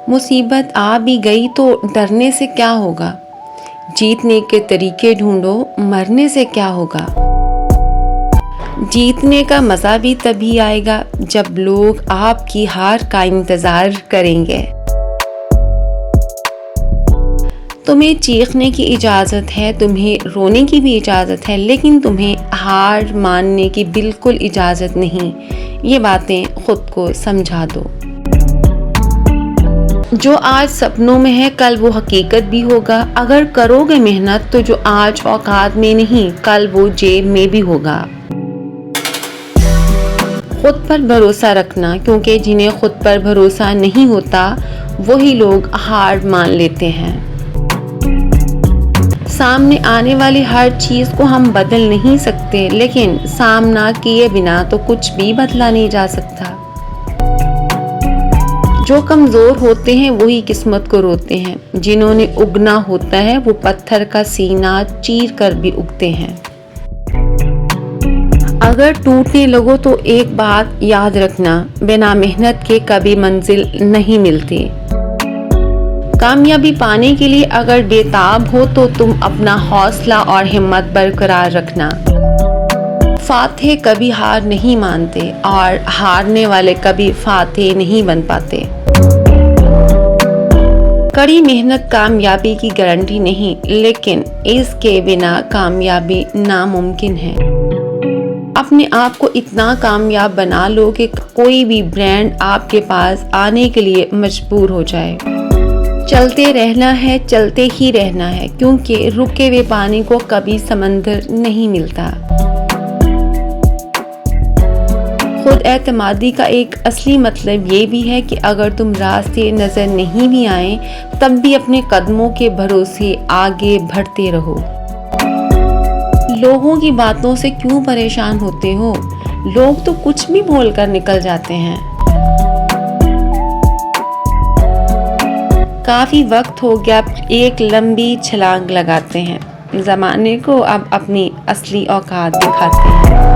मुसीबत आ भी गई तो डरने से क्या होगा, जीतने के तरीके ढूंढो, मरने से क्या होगा। जीतने का मज़ा भी तभी आएगा जब लोग आपकी हार का इंतज़ार करेंगे। तुम्हें चीखने की इजाज़त है, तुम्हें रोने की भी इजाज़त है, लेकिन तुम्हें हार मानने की बिल्कुल इजाज़त नहीं। ये बातें खुद को समझा दो। जो आज सपनों में है कल वो हकीकत भी होगा। अगर करोगे मेहनत तो जो आज औकात में नहीं कल वो जेब में भी होगा। खुद पर भरोसा रखना, क्योंकि जिन्हें खुद पर भरोसा नहीं होता वही लोग हार मान लेते हैं। सामने आने वाली हर चीज़ को हम बदल नहीं सकते, लेकिन सामना किए बिना तो कुछ भी बदला नहीं जा सकता। जो कमज़ोर होते हैं वही किस्मत को रोते हैं। जिन्होंने उगना होता है वो पत्थर का सीना चीर कर भी उगते हैं। अगर टूटने लगो तो एक बात याद रखना, बिना मेहनत के कभी मंजिल नहीं मिलती। कामयाबी पाने के लिए अगर बेताब हो तो तुम अपना हौसला और हिम्मत बरकरार रखना। फातेह कभी हार नहीं मानते और हारने वाले कभी फातेह नहीं बन पाते। कड़ी मेहनत कामयाबी की गारंटी नहीं, लेकिन इसके बिना कामयाबी नामुमकिन है। अपने आप को इतना कामयाब बना लो कि कोई भी ब्रांड आपके पास आने के लिए मजबूर हो जाए। चलते रहना है, चलते ही रहना है, क्योंकि रुके हुए पानी को कभी समंदर नहीं मिलता। खुद एतमादी का एक असली मतलब ये भी है कि अगर तुम रास्ते नजर नहीं भी आए तब भी अपने कदमों के भरोसे आगे बढ़ते रहो। लोगों की बातों से क्यों परेशान होते हो? लोग तो कुछ भी बोलकर निकल जाते हैं। काफ़ी वक्त हो गया, एक लंबी छलांग लगाते हैं। ज़माने को अब अपनी असली औकात दिखाते हैं।